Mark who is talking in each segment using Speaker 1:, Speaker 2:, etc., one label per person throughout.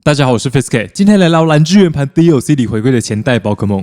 Speaker 1: 大家好，我是 Fiske， 今天来聊蓝之圆盘 DLC 里回归的前代宝可梦。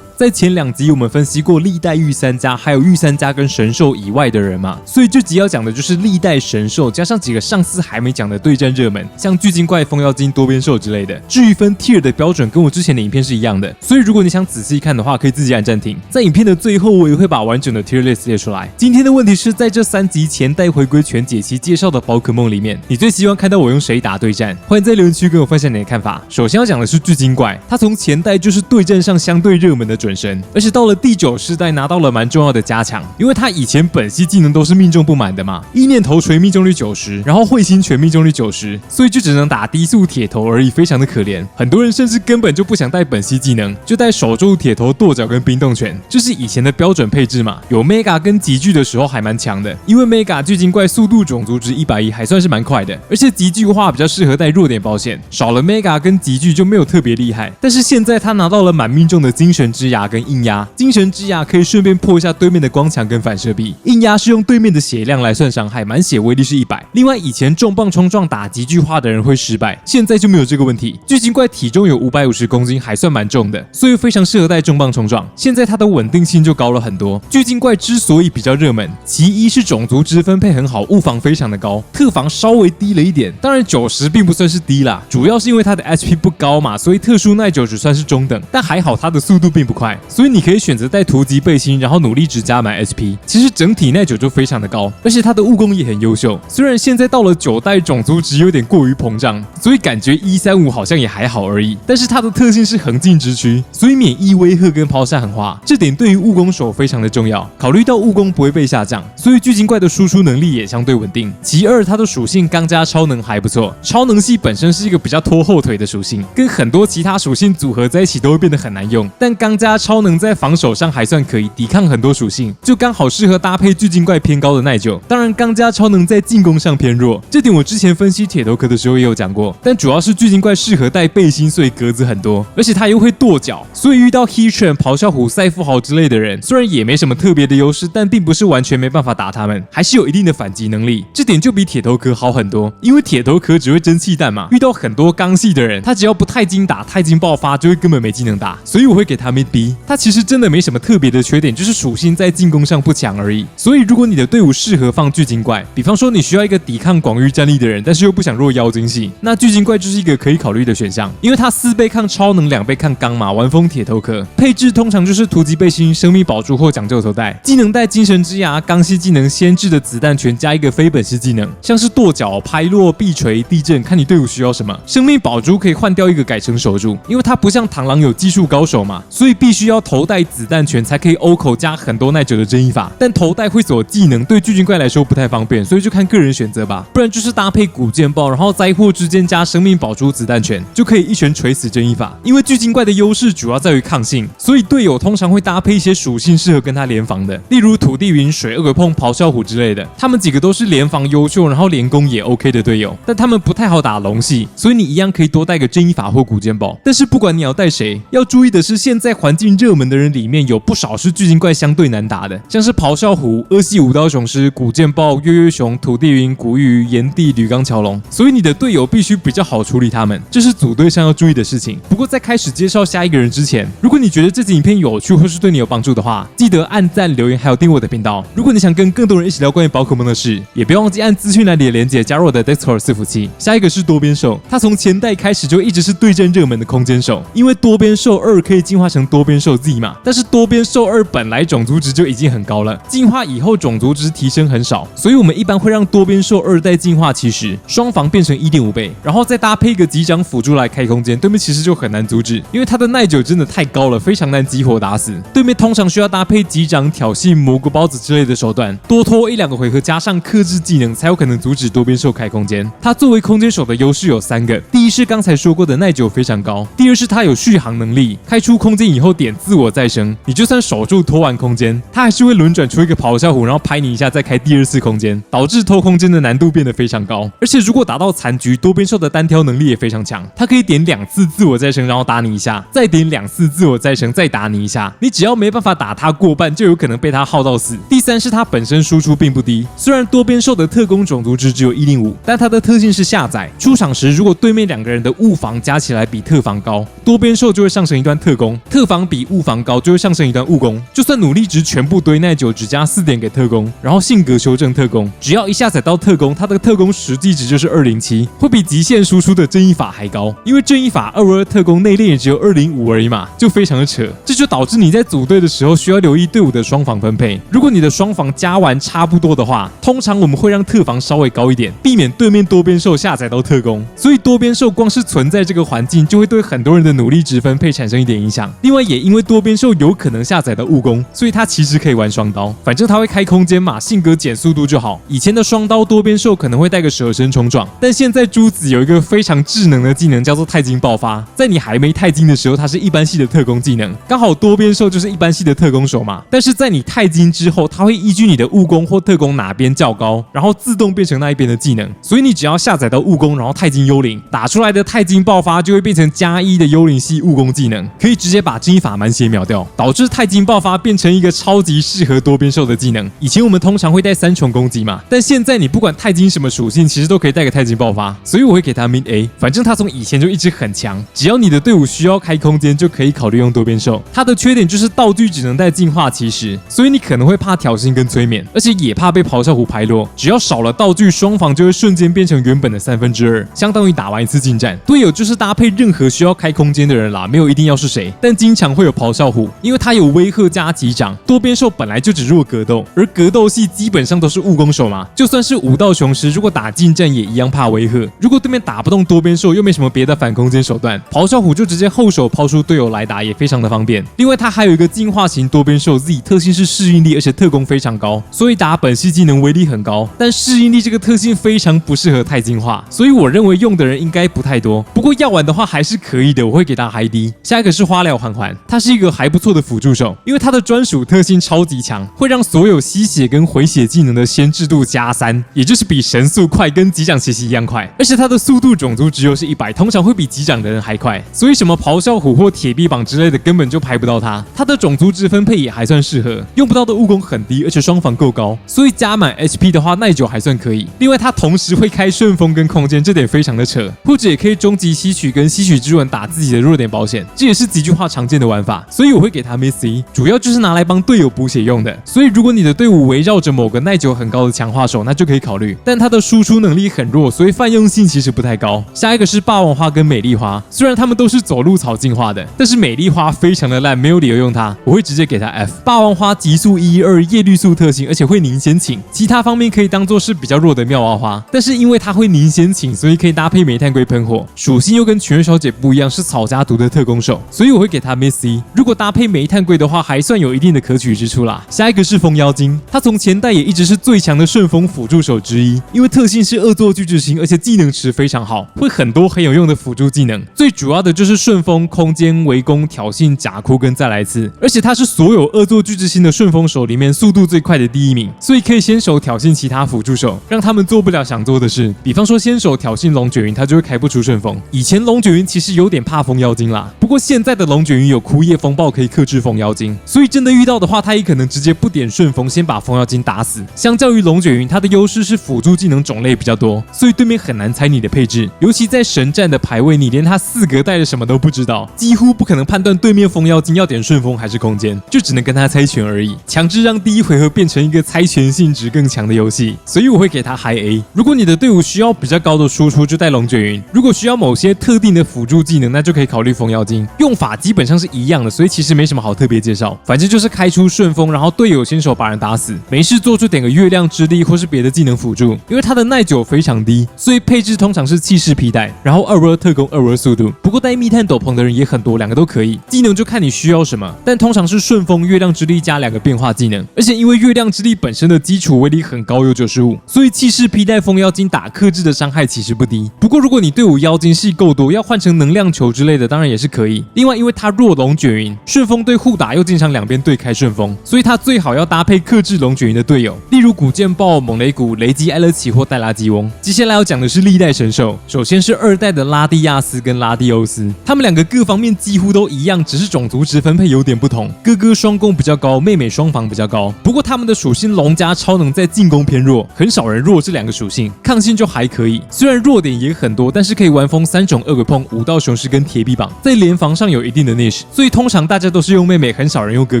Speaker 1: 在前2集我们分析过历代御三家，还有御三家跟神兽以外的人嘛，所以这集要讲的就是历代神兽加上几个上次还没讲的对战热门，像巨精怪、风妖精、多边兽之类的。至于分 tier 的标准跟我之前的影片是一样的，所以如果你想仔细看的话，可以自己按暂停。在影片的最后我也会把完整的 tier list 列出来。今天的问题是在这3集前代回归全解析介绍的宝可梦里面，你最希望看到我用谁打对战？欢迎在留言区跟我分享你的看法。首先要讲的是巨精怪，它从前代就是对战上相对热门的准神，而且到了第9世代拿到了蛮重要的加强，因为他以前本系技能都是命中不满的嘛，意念头锤命中率90%，然后彗星拳命中率90%，所以就只能打低速铁头而已，非常的可怜。很多人甚至根本就不想带本系技能，就带守住铁头、跺脚跟冰冻拳，这是以前的标准配置嘛。有 Mega 跟极巨的时候还蛮强的，因为 Mega 巨精怪速度种族值110还算是蛮快的，而且极巨的话比较适合带弱点保险，少了 Mega 跟极巨就没有特别厉害。但是现在他拿到了满命中的精神之牙跟硬压，精神之牙可以顺便破一下对面的光墙跟反射壁，硬压是用对面的血量来算伤害，满血威力是100。另外以前重磅冲撞打极巨化的人会失败，现在就没有这个问题。巨精怪体重有550公斤，还算蛮重的，所以非常适合带重磅冲撞。现在它的稳定性就高了很多。巨精怪之所以比较热门，其一是种族值分配很好，物防非常的高，特防稍微低了一点，当然90并不算是低啦，主要是因为它的 HP 不高嘛，所以特殊耐久只算是中等，但还好它的速度并不快，所以你可以选择带突击背心，然后努力值加满 SP， 其实整体耐久就非常的高，而且它的物攻也很优秀。虽然现在到了9代种族值有点过于膨胀，所以感觉135好像也还好而已，但是它的特性是横进直驱，所以免疫威吓跟抛下狠话，这点对于物攻手非常的重要。考虑到物攻不会被下降，所以巨精怪的输出能力也相对稳定。其二，它的属性刚加超能还不错，超能系本身是一个比较拖后腿的属性，跟很多其他属性组合在一起都会变得很难用，但刚加超能在防守上还算可以，抵抗很多属性，就刚好适合搭配巨精怪偏高的耐久。当然刚加超能在进攻上偏弱，这点我之前分析铁头壳的时候也有讲过，但主要是巨精怪适合带背心，所以格子很多，而且它又会跺脚，所以遇到 Heatran、咆哮虎、赛富豪之类的人，虽然也没什么特别的优势，但并不是完全没办法打他们，还是有一定的反击能力，这点就比铁头壳好很多。因为铁头壳只会蒸汽弹嘛，遇到很多刚系的人，他只要不太精打、太精爆发，就会根本没技能打，所以我会给他 Mid B。他其实真的没什么特别的缺点，就是属性在进攻上不强而已。所以如果你的队伍适合放巨精怪，比方说你需要一个抵抗广域战力的人，但是又不想弱妖精系，那巨精怪就是一个可以考虑的选项，因为它4倍抗超能，2倍抗钢嘛，玩风铁头壳，配置通常就是突击背心、生命宝珠或讲究头带，技能带精神之牙、钢系技能、先制的子弹拳加一个非本系技能，像是跺脚、拍落、臂锤、地震，看你队伍需要什么。生命宝珠可以换掉一个改成守住，因为它不像螳螂有技术高手嘛，所以必须要头带子弹拳才可以欧口加很多耐久的正义法，但头带会锁技能，对巨精怪来说不太方便，所以就看个人选择吧。不然就是搭配古剑爆，然后灾祸之间加生命宝珠子弹拳，就可以一拳锤死正义法。因为巨精怪的优势主要在于抗性，所以队友通常会搭配一些属性适合跟他联防的，例如土地云、水恶鬼碰、咆哮虎之类的，他们几个都是联防优秀，然后连攻也 OK 的队友，但他们不太好打龙系，所以你一样可以多带个正义法或古剑爆。但是不管你要带谁，要注意的是现在环境热门的人里面有不少是巨精怪相对难打的，像是咆哮虎、恶系武刀雄狮、古剑爆、月月熊、土地云、古玉、炎帝、铝钢桥龙，所以你的队友必须比较好处理他们，这是组队上要注意的事情。不过在开始介绍下一个人之前，如果你觉得这集影片有趣或是对你有帮助的话，记得按赞、留言还有订阅我的频道。如果你想跟更多人一起聊关于宝可梦的事，也别忘记按资讯栏里的连结加入我的 Discord 伺服器。下一个是多边兽，它从前代开始就一直是对战热门的空间兽，因为多边兽2可以进化成多边兽 Z 嘛，但是多边兽2本来种族值就已经很高了，进化以后种族值提升很少，所以我们一般会让多边兽2代进化期时双防变成 1.5 倍，然后再搭配一个击掌辅助来开空间，对面其实就很难阻止，因为它的耐久真的太高了，非常难激活打死。对面通常需要搭配击掌、挑衅、蘑菇包子之类的手段，多拖1-2个回合加上克制技能，才有可能阻止多边兽开空间。它作为空间手的优势有3个，第一是刚才说过的耐久非常高，第二是它有续航能力，开出空间以后点自我再生，你就算守住拖完空间，它还是会轮转出一个咆哮虎，然后拍你一下再开第二次空间，导致偷空间的难度变得非常高。而且如果打到残局，多边兽的单挑能力也非常强，它可以点2次自我再生，然后打你一下，再点2次自我再生，再打你一下，你只要没办法打它过半，就有可能被它耗到死。第三是它本身输出并不低，虽然多边兽的特攻种族值只有105，但它的特性是下载，出场时如果对面2个人的物防加起来比特防高，多边兽就会上升一段特攻，特防比物防高就会上升一段物攻。就算努力值全部堆耐久，只加4点给特攻，然后性格修正特攻，只要一下载到特攻，它的特攻实际值就是207，会比极限输出的正义法还高。因为正义法252特攻内练也只有205而已嘛，就非常的扯。这就导致你在组队的时候需要留意队伍的双防分配。如果你的双防加完差不多的话，通常我们会让特防稍微高一点，避免对面多边兽下载到特攻。所以多边兽光是存在这个环境，就会对很多人的努力值分配产生一点影响。另外也因为多边兽有可能下载到物攻，所以它其实可以玩双刀，反正它会开空间嘛，性格减速度就好。以前的双刀多边兽可能会带个蛇身冲撞，但现在朱子有一个非常智能的技能叫做钛金爆发，在你还没钛金的时候，它是一般系的特攻技能，刚好多边兽就是一般系的特攻手嘛。但是在你钛金之后，它会依据你的物攻或特攻哪边较高，然后自动变成那一边的技能。所以你只要下载到物攻，然后钛金幽灵打出来的钛金爆发就会变成+1的幽灵系物攻技能，可以直接把正义法满血秒掉，导致钛金爆发变成一个超级适合多边兽的技能。以前我们通常会带3重攻击嘛，但现在你不管钛金什么属性，其实都可以带个钛金爆发，所以我会给他 Mid A。反正他从以前就一直很强，只要你的队伍需要开空间，就可以考虑用多边兽。它的缺点就是道具只能带进化骑士，所以你可能会怕挑衅跟催眠，而且也怕被咆哮虎拍落。只要少了道具，双防就会瞬间变成原本的2/3，相当于打完一次近战。队友就是搭配任何需要开空间的人啦，没有一定要是谁，但经常会有咆哮虎，因为它有威吓加击掌。多边兽本来就只弱格斗，而格斗系基本上都是物攻手嘛，就算是武道雄狮，如果打近战也一样怕威吓。如果对面打不动多边兽，又没什么别的反空间手段，咆哮虎就直接后手抛出队友来打，也非常的方便。另外它还有一个进化型多边兽 Z， 特性是适应力，而且特攻非常高，所以打本系技能威力很高。但适应力这个特性非常不适合太进化，所以我认为用的人应该不太多。不过要玩的话还是可以的，我会给他 High D。下一个是花疗环环，它是一个还不错的辅助手，因为它的专属特性超级强，会让所有吸血跟回血技能的先制度+3，也就是比神速快跟击掌奇袭一样快。而且它的速度种族值又是100，通常会比击掌的人还快，所以什么咆哮虎或铁臂膀之类的根本就排不到它。它的种族值分配也还算适合，用不到的物攻很低，而且双防够高，所以加满 HP 的话耐久还算可以。另外它同时会开顺风跟空间，这点非常的扯，或者也可以终极吸取跟吸取之吻打自己的弱点保险，这也是极巨化常见的玩法，所以我会给它 Miss C， 主要就是拿来帮队友补血用的。所以如果你的队伍围绕着某个耐久很高的强化手，那就可以考虑，但它的输出能力很弱，所以泛用性其实不太高。下一个是霸王花跟美丽花，虽然它们都是走路草进化的，但是美丽花非常的烂，没有理由用它，我会直接给它 F。霸王花极速112叶绿素特性，而且会凝先请，其他方面可以当做是比较弱的妙蛙花，但是因为它会凝先请，所以可以搭配煤炭龟喷火，属性又跟全月小姐不一样，是草加毒的特攻手，所以我会给它 Miss C。如果搭配煤炭龟的话，还算有一定的可取之处啦。下一个是风妖精，它从前代也一直是最强的顺风辅助手之一，因为特性是恶作剧之星，而且技能池非常好，会很多很有用的辅助技能。最主要的就是顺风、空间、围攻、挑衅、假哭跟再来一次，而且它是所有恶作剧之星的顺风手里面速度最快的第1名，所以可以先手挑衅其他辅助手，让他们做不了想做的事。比方说先手挑衅龙卷云，它就会开不出顺风。以前龙卷云其实有点怕风妖精啦，不过现在的龙卷云有枯叶风暴可以克制风妖精，所以真的遇到的话，它也可能直接不点顺风，先把风妖精打死。相较于龙卷云，它的优势是辅助技能种类比较多，所以对面很难猜你的配置，尤其在神战的排位，你连它4格带了什么都不知道，几乎不可能判断对面风妖精要点顺风还是空间，就只能跟他猜拳而已，强制让第一回合变成一个猜拳性质更强的游戏，所以我会给他 High A。如果你的队伍需要比较高的输出，就带龙卷云；如果需要某些特定的辅助技能，那就可以考虑风妖精。用法基本上是一样的，所以其实没什么好特别介绍，反正就是开出顺风，然后队友先手把人打死，没事做就点个月亮之力或是别的技能辅助。因为它的耐久非常低，所以配置通常是气势皮带，然后252特攻252速度。不过够带密探斗篷的人也很多，两个都可以。技能就看你需要什么，但通常是顺风、月亮之力加2个变化技能。而且因为月亮之力本身的基础威力很高，有95，所以气势披带风妖精打克制的伤害其实不低。不过如果你队伍妖精系够多，要换成能量球之类的，当然也是可以。另外，因为它弱龙卷云，顺风队互打又经常两边对开顺风，所以它最好要搭配克制龙卷云的队友，例如古剑豹、猛雷谷、雷吉埃勒奇或戴拉基翁。接下来要讲的是历代神兽，首先是2代的拉蒂亚斯跟拉蒂欧斯，他们两个各方面几乎都一样，只是种族值分配有点不同，哥哥双攻比较高，妹妹双防比较高。不过他们的属性龙加超能在进攻偏弱，很少人弱这2个属性，抗性就还可以。虽然弱点也很多，但是可以玩疯3种恶鬼碰、5道雄狮跟铁臂膀，在联防上有一定的 niche， 所以通常大家都是用妹妹，很少人用哥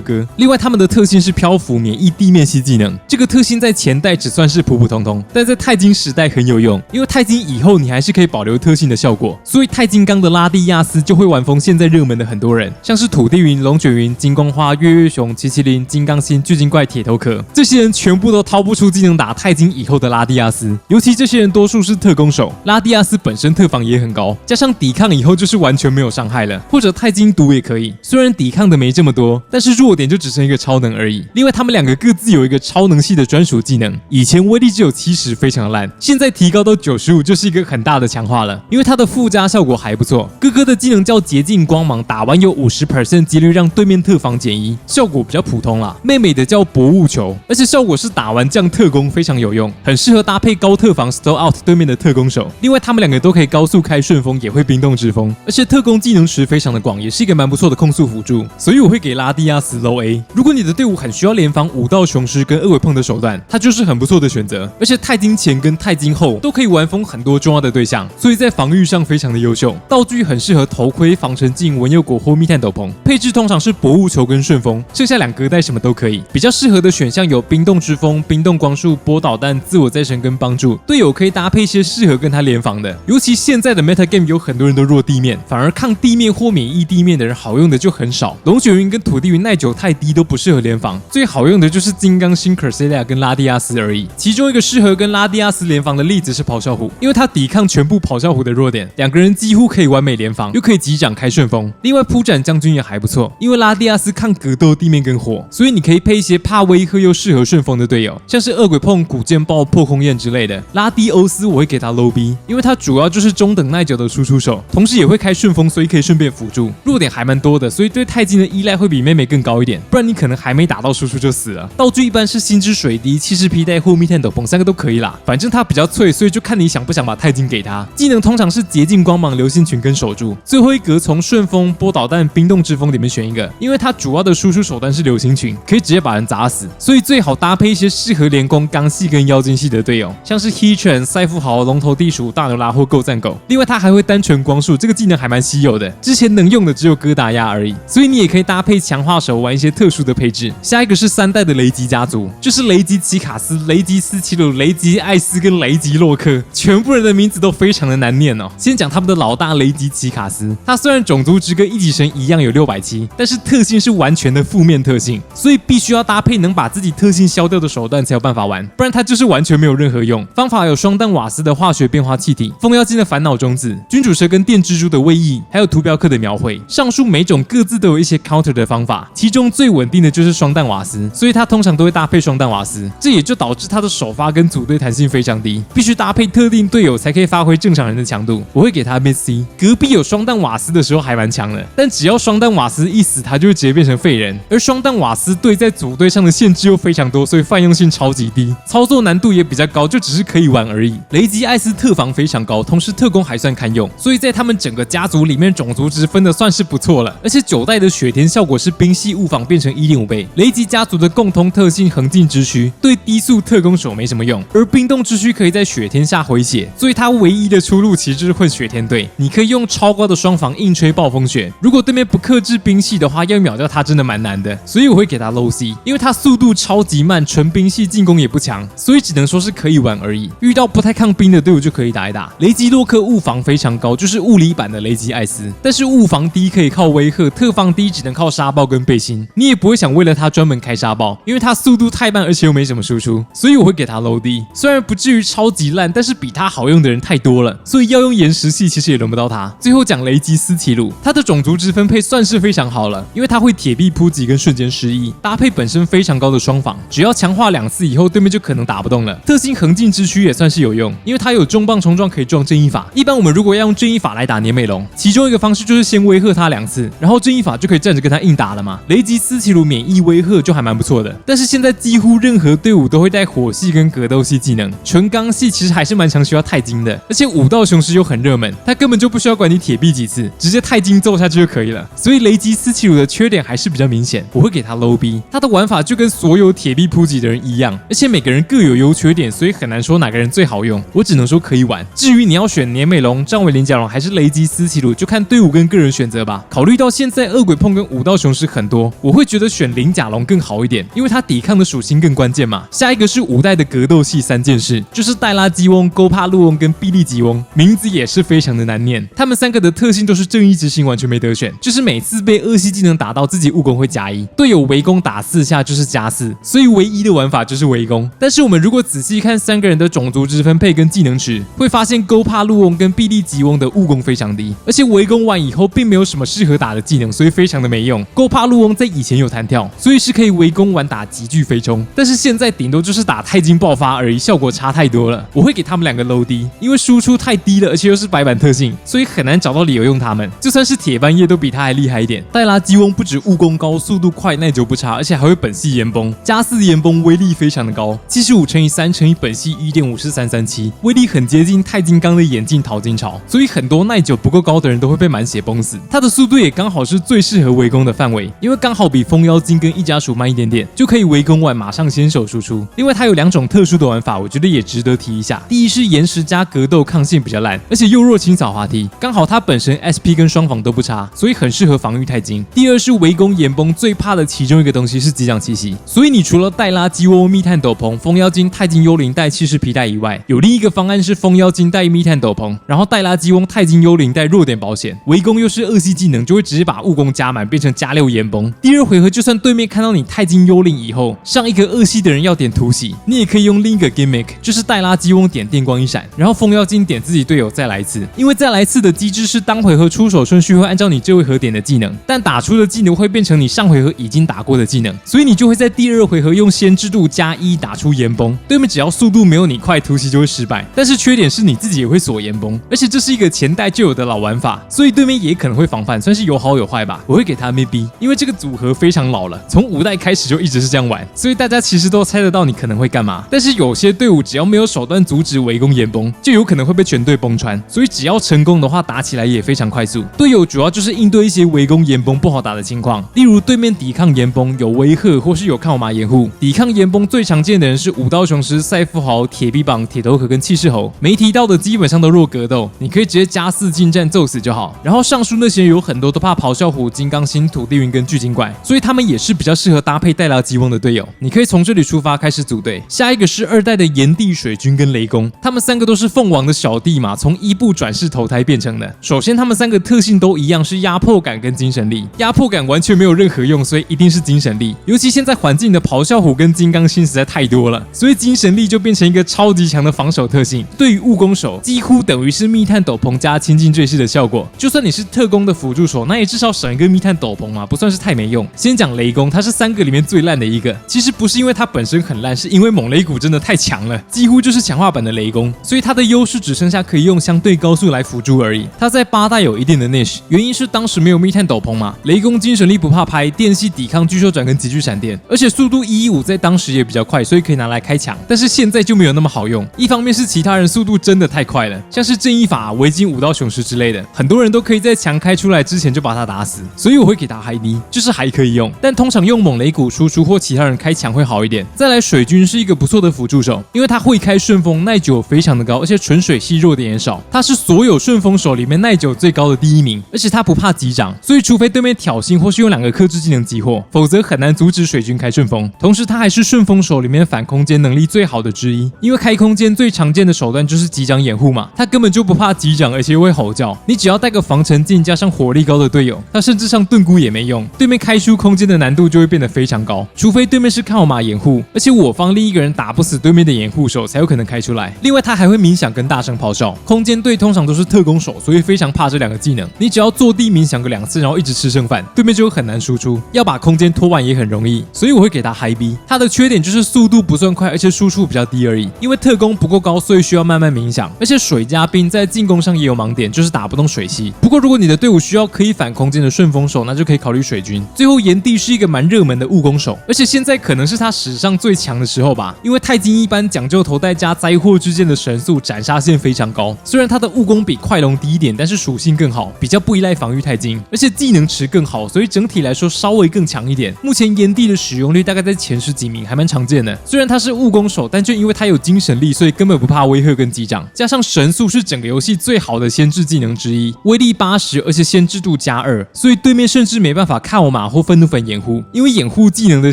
Speaker 1: 哥。另外他们的特性是漂浮、免疫地面系技能，这个特性在前代只算是普普通通，但在钛金时代很有用，因为钛金以后你还是可以保留特性的效果，所以钛金刚的拉蒂亚斯就会玩疯现在热门的很多人，像是土地云、龙卷云、金光花、月月熊、麒麒麟、金刚星、巨鲸怪、铁头壳，这些人全部都掏不出技能打钛金以后的拉蒂亚斯，尤其这些人多数是特攻手，拉蒂亚斯本身特防也很高，加上抵抗以后就是完全没有伤害了，或者钛金毒也可以，虽然抵抗的没这么多，但是弱点就只剩一个超能而已。另外他们2个各自有一个超能系的专属技能，以前威力只有70，非常的烂，现在提高到95，就是一个很大的强化了，因为它的附加效果还不错。哥哥的技能叫洁净光芒，打完有50% 几率让对面特防减1，效果比较普通啦。妹妹的叫博物球，而且效果是打完降特攻，非常有用，很适合搭配高特防 stall out 对面的特攻手。另外他们2个都可以高速开顺风，也会冰冻之风，而且特攻技能池非常的广，也是一个蛮不错的控速辅助，所以我会给拉蒂亚斯 low A。如果你的队伍很需要联防5道雄狮跟恶鬼碰的手段，它就是很不错的选择。而且钛金前跟钛金后都可以玩疯很多重要的对象，所以在防御上非常的优秀。道具很适合头盔、防尘镜、文佑果或密探斗篷，配置通常是博物球跟顺风，剩下2格带什么都可以。比较适合的选项有冰冻之风、冰冻光束、波导弹、自我再生跟帮助。队友可以搭配一些适合跟他联防的，尤其现在的 meta game 有很多人都弱地面，反而抗地面或免疫地面的人好用的就很少。龙卷云跟土地云耐久太低，都不适合联防，最好用的就是金刚星 Cresselia 跟拉蒂亚斯而已。其中一个适合跟拉蒂亚斯联防的例子是咆哮虎，因为它抵抗全部咆哮虎的弱点，2个人几乎可以完美联防，又可以击掌开顺风。另外铺展将军也还不错，因为拉蒂亚斯抗格斗地面跟火，所以你可以配一些怕威吓又适合顺风的队友，像是恶鬼碰、古剑豹、破空焰之类的。拉蒂欧斯我会给他 low B， 因为他主要就是中等耐久的输出手，同时也会开顺风，所以可以顺便辅助。弱点还蛮多的，所以对钛金的依赖会比妹妹更高一点，不然你可能还没打到输出就死了。道具一般是心之水滴、气势披带或密探斗篷，3个都可以啦，反正它比较脆，所以就看你想不想把钛金给他。技能通常是洁净光芒、流星群跟守住，最后一格从顺风、波导弹、冰冻之风里面选一个，因为它主要的输出手段是流星群，可以直接把人砸死，所以最好搭配一些适合连攻钢系跟妖精系的队友，像是 Heatran、赛富豪、龙头地鼠、大牛拉或构战狗。另外它还会单纯光束，这个技能还蛮稀有的，之前能用的只有哥达亚而已，所以你也可以搭配强化手玩一些特殊的配置。下一个是3代的雷吉家族，就是雷吉奇卡斯、雷吉斯奇鲁、雷吉艾斯跟雷吉洛克，全部人的名字都非常的难念哦。先讲他们的老大雷吉奇卡斯，他虽然种族值跟一级神一样有670，但是特性是完全的负面特性，所以必须要搭配能把自己特性消掉的手段才有办法玩，不然他就是完全没有任何用。方法有双弹瓦斯的化学变化气体、风妖精的烦恼种子、君主蛇跟电蜘蛛的位移，还有图标课的描绘。上述每种各自都有一些 counter 的方法，其中最稳定的就是双弹瓦斯，所以他通常都会搭配双弹瓦斯，这也就导致他的首发跟组队弹性非常低，必须搭配特定队友才可以发挥正常人的强度。我会给他 Miss C。隔壁有双弹瓦斯的时候还蛮强的，但只要双弹瓦斯一死，他就会直接变成废人。而双弹瓦斯队在组队上的限制又非常多，所以泛用性超级低，操作难度也比较高，就只是可以玩而已。雷吉艾斯特防非常高，同时特攻还算堪用，所以在他们整个家族里面种族值分的算是不错了。而且9代的雪田效果是冰系误防变成 1.5 倍。雷吉家族的共同特性横进之躯，对低速特攻手没什么用，而冰冻之躯可以在雪天下回血，所以他唯一的出路其实就是混雪天队。你可以用超高的双防硬吹暴风雪，如果对面不克制冰系的话，要秒掉他真的蛮难的，所以我会给他 low C， 因为他速度超级慢，纯冰系进攻也不强，所以只能说是可以玩而已。遇到不太抗冰的队伍就可以打一打。雷吉洛克误防非常高，就是物理版的雷吉艾斯，但是误防低可以靠威吓，特防低只能靠沙暴跟背心，你也不会想为了他专门开沙暴，因为他速度太慢，而且又没什么输出，所以我会给他 low D。虽然不至于超级烂，但是比他好用的人太多了，所以要用岩石系其实也轮不到他。最后讲雷吉斯奇鲁，他的种族值分配算是非常好了，因为他会铁臂扑击跟瞬间失忆，搭配本身非常高的双防，只要强化2次以后，对面就可能打不动了。特性横进之躯也算是有用，因为他有重磅冲撞可以撞正义法。一般我们如果要用正义法来打年美龙，其中一个方式就是先威吓他2次，然后正义法就可以站着跟他硬打了嘛。雷吉斯奇鲁免疫威吓就还蛮不错的，但是现在几乎任何队伍都会带火系跟格斗系技能，纯钢系其实还是蛮常需要钛金的，而且武道雄狮又很热门，他根本就不需要管你铁臂几次，直接钛金揍下去就可以了。所以雷吉斯奇鲁的缺点还是比较明显，我会给他 low B。他的玩法就跟所有铁臂扑击的人一样，而且每个人各有优缺点，所以很难说哪个人最好用，我只能说可以玩。至于你要选年美龙、张伟连甲龙还是雷吉斯奇鲁，就看队伍跟个人选择吧。考虑到现在恶鬼碰跟武道雄狮很多，我会觉得选鳞甲龙更好一点，因为它抵抗的属性更关键嘛。下一个是5代的格斗系3件事，就是戴拉基翁、勾帕路翁跟臂力吉翁，名字也是非常的难念。他们3个的特性都是正义之心，完全没得选，就是每次被恶系技能打到，自己务攻会加1，队友围攻打4下就是加4，所以唯一的玩法就是围攻。但是我们如果仔细看3个人的种族值分配跟技能值，会发现勾帕路翁跟臂力吉翁的务攻非常低，而且围攻完以后并没有什么适合打的技能，所以非常的没用。勾帕路翁在以前有弹跳，所以是可以围攻完打极具飞冲，但是现在顶多就是打钛金爆发而已，效果差太多了。我会给他们2个 low D， 因为输出太低了，而且又是白板特性，所以很难找到理由用他们。就算是铁斑叶都比他还厉害一点。戴拉基翁不止务攻高、速度快、耐久不差，而且还会本系岩崩，加4岩崩威力非常的高，75×3×本系 1.5 是337，威力很接近钛金刚的眼镜淘金潮，所以很多耐久不够高的人都会被满血崩死。他的速度也刚好是最适合围攻的范围，因为刚好比风妖精跟一家鼠慢一点点，就可以围攻完马上先手输出。另外他有2种特殊的玩法，我觉得也值得提一下。第一是岩石加格斗抗性比较烂，而且又弱清扫滑梯，刚好他本身 SP 跟双防都不差，所以很适合防御钛金。第二是围攻岩崩最怕的其中一个东西是击掌气息，所以你除了戴拉基窝密探斗篷、风妖精钛金幽灵带气势皮带以外，有另一个方案是风妖精带密探斗篷，然后戴拉基翁钛金幽灵带弱点保险，围攻又是恶系技能，就会直接把务攻加满，变成加6岩崩。第2回合就算对面看到你钛金幽灵以后，上一个恶系的人要点突袭，你也可以用另一个 gimmick， 就是戴拉基翁点电光一闪，然后风妖精点自己队友再来一次。因为再来一次的机制是当回合出手顺序会按照你这回合点的技能，但打出的技能会变成你上回合已经打过的技能，所以你就会在第2回合用先知度加1打出岩崩。对面只要速度没有你快，突袭就会失败。但是缺点是你自己也会锁岩崩，而且这是一个前代就有的老玩法，所以对面也可能会防范，算是有好有坏吧。我会给他 maybe， 因为这个组合非常老了，从5代开始就一直是这样玩，所以大家其实都猜得到你可能会干嘛。但是有些队伍只要没有手段阻止围攻岩崩，就有可能会被全队崩穿，所以只要成功的话，打起来也非常快速。队友主要就是应对一些围攻岩崩不好打的情况，例如对面抵抗岩崩有威吓或是有抗马掩护。抵抗岩崩最常见的人是武道雄狮、赛富豪、铁臂膀、铁头壳跟气势猴，没提到的基本上都弱格斗，你可以直接加4近战揍死就好。然后上述那些有很多都怕咆哮虎、金刚星、土地云跟巨鲸怪，所以他们也是比较适合搭配戴拉基翁的队友。你可以从这里出发开始组队。下一个是2代的炎帝水军跟雷公，他们3个都是凤王的小弟嘛，从伊布转世投胎变成的。首先他们3个特性都一样，是压迫感跟精神力。压迫感完全没有任何用，所以一定是精神力。尤其现在环境的咆哮虎跟金刚星实在太多了，所以精神力就变成一个超级强的防守特性。对于务攻手，几乎等于是密探斗篷加亲近坠饰的效果。就算你是特工的辅助手，那也至少省一个密探斗篷嘛，不算是太没用。先讲雷公，他是3个里面最烂的一个。其实不是因为他本身很烂，是因为猛雷骨真的太强了，几乎就是强化版的雷公，所以他的优势只剩下可以用相对高速来辅助而已。他在8代有一定的 niche， 原因是当时没有密探斗篷嘛。雷公精神力不怕拍，电系抵抗巨兽转跟极具闪电，而且速度115在当时也比较快，所以可以拿来开墙。但是现在就没有那么好用，一方面是其他人速度真的太快了，像是正义法、围巾武道雄狮之类的，很多人都可以在墙开出来之前就把他打死，所以我会给他 high D， 就是还可以用，但通常用猛雷骨输出或其他人开墙会好一点。再来水军是一个不错的辅助手，因为他会开顺风，耐久非常的高，而且纯水系弱点也少，他是所有顺风手里面耐久最高的第1名，而且他不怕击掌，所以除非对面挑衅或是用2个克制技能击破，否则很难阻止水军开顺风。同时他还是顺风手里面反空间能力最好的之一，因为开空间最常见的手段就是击掌掩护嘛，他根本就不怕击掌，而且又会吼叫，你只要带个防沉浸加上火力高的队友，他甚至上盾箍也没用，对面开出空间的难度就会变得非常高，除非对面是靠马掩护，而且我方另一个人打不死对面的掩护手才有可能开出来。另外他还会冥想跟大声咆哮。空间队通常都是特工手，所以会非常怕这两个技能。你只要坐地冥想个2次，然后一直吃剩饭，对面就会很难输出，要把空间拖完也很容易，所以我会给他 High B。他的缺点就是速度不算快，而且输出比较低而已。因为特攻不够高，所以需要慢慢冥想。而且水加冰在进攻上也有盲点，就是打不动水系。不过如果你的队伍需要可以反空间的顺风手，那就可以考虑水军。最后炎帝是一个蛮热门的务工手，而且现在可能是他史上最强的时候吧。因为钛金一般讲究头戴加灾祸之间的神速斩杀线非常高，虽然他的务工比快龙低一点，但是属性更好，比较不依赖防御钛金，而且技能池更好，所以整体来说稍微更强一点。目前炎帝的使用率大概在前10几名，还蛮常见的。虽然他是务工手，但就因为他有精神力，所以根本不怕威吓跟击掌。加上神速是整个游戏最好的先知技能之一，威力80，而且先知度+2，所以对面甚至没办法看我马或愤怒粉掩护，因为掩护技能的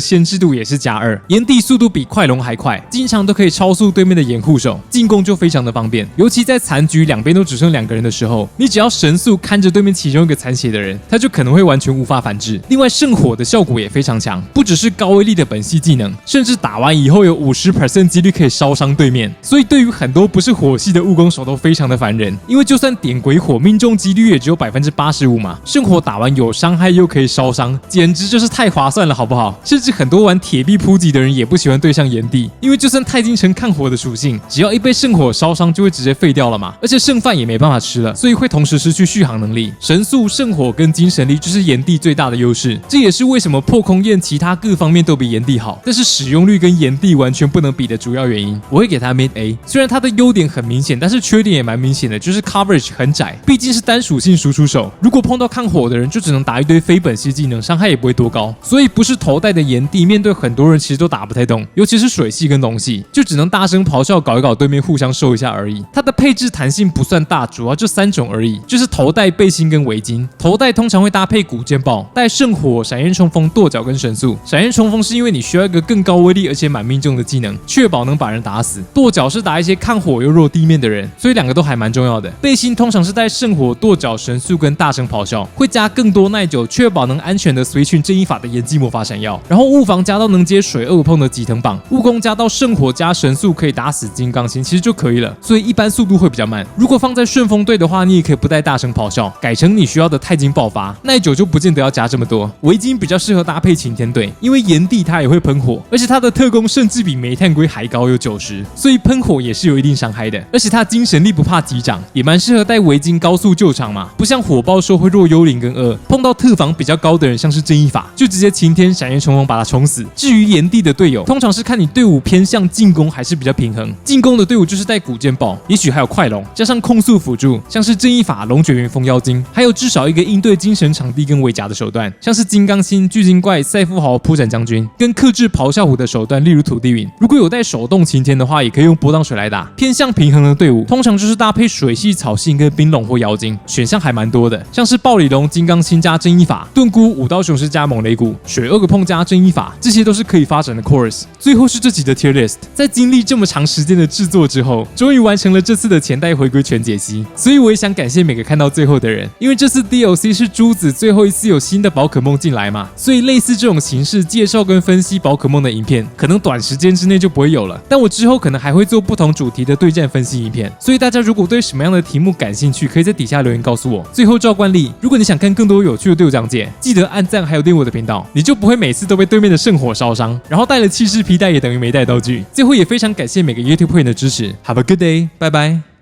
Speaker 1: 先知度也是+2。炎帝速度比快龙还快，经常都可以超速对面的掩护手，进攻就非常的方便。尤其在残局两边都只剩2个人的时候，你只要神速看着对面其中一个残血的人，他就可能会完全无法反制。另外圣火的效果也非常强，不只是高威力的本系技能，甚至打完以后有50% 几率可以烧伤对面，所以对于很多不是火系的务工手都非常的烦人。因为就算点鬼火命中几率也只有85%嘛，圣火打完有伤害又可以烧伤，简直就是太划算了好不好？甚至很多玩铁壁扑击的人也不喜欢对上炎帝，因为就算钛金城抗火的属性，只要一被圣火烧伤就会直接废掉了嘛，而且剩饭也没办法吃了，所以会同时失去续航能力。神速、圣火跟精神力就是炎帝最大的优势，这也是为什么破空焰其他各方面都比炎帝好，但是使用率跟炎帝完全不能比的主要原因。我会给他 Mid A， 虽然他的优点很明显，但是缺点也蛮明显的，就是 coverage 很窄，毕竟是单属性输出手，如果碰到抗火的人，就只能打一堆非本系技能，伤害也不会多高，所以不是头戴的炎帝，面对很多人其实都打不太动，尤其是水系跟龙系，就只能大声咆哮搞一搞对面互相受一下而已。它的配置弹性不算大，主要就3种而已，就是头戴、背心跟围巾。头戴通常会搭配古剑豹，带圣火、闪焰冲锋、跺脚跟神速。闪焰冲锋是因为你需要一个更高威力而且满命中的技能，确保能把人打死。跺脚是打一些抗火又弱地面的人，所以2个都还蛮重要的。背心通常是带圣火、跺脚、神速跟大声咆哮，会加更多耐久，确保能安全的switch正义法的炎季魔法闪耀。然后物防加到能接水2碰的吉藤棒，务工加到圣火加神速可以打死金刚星，其实就可以了。所以一般速度会比较慢。如果放在顺风队的话，你也可以不带大声咆哮，改成你需要的钛金爆发，耐久就不见得要加这么多。围巾比较适合搭配擎天队，因为炎帝它也会喷火，而且它的特攻甚至比煤炭龟还高，有90，所以喷火也是有一定伤害的。而且它精神力不怕击掌，也蛮适合带围巾高速救场嘛，不像火爆兽会弱幽灵跟2，碰到特防比较高的人，像是正义法，就直接擎天闪焰冲锋把他冲死。至于炎帝的队友，通常是看你队伍偏向进攻还是比较平衡。进攻的队伍就是带古剑豹，也许还有快龙，加上控速辅助，像是正义法、龙卷云、风妖精，还有至少一个应对精神场地跟围甲的手段，像是金刚星、巨鲸怪、赛富豪、铺展将军，跟克制咆哮虎的手段，例如土地云。如果有带手动擎天的话，也可以用波荡水来打。偏向平衡的队伍，通常就是搭配水系、草系跟冰龙或妖精，选项还蛮多的，像是暴鲤龙、金刚星加正义法、盾菇、武刀雄狮加猛雷骨、水恶个碰加正义法，这些都是可以发展的 chorus。最后是这集的 tier list， 在经历这么长时间的制作之后，终于完成了这次的前代回归全解析。所以我也想感谢每个看到最后的人，因为这次 DLC 是朱子最后一次有新的宝可梦进来嘛，所以类似这种形式介绍跟分析宝可梦的影片，可能短时间之内就不会有了。但我之后可能还会做不同主题的对战分析影片，所以大家如果对什么样的题目感兴趣，可以在底下留言告诉我。最后照惯例，如果你想看更多有趣的队伍讲解，记得按赞还有订阅我的频道，你就不会每次都被对面的圣火烧伤。然后带了气势皮带也等于没带道具。最后也非常感谢每个 YouTube 会员的支持。Have a good day， 拜拜。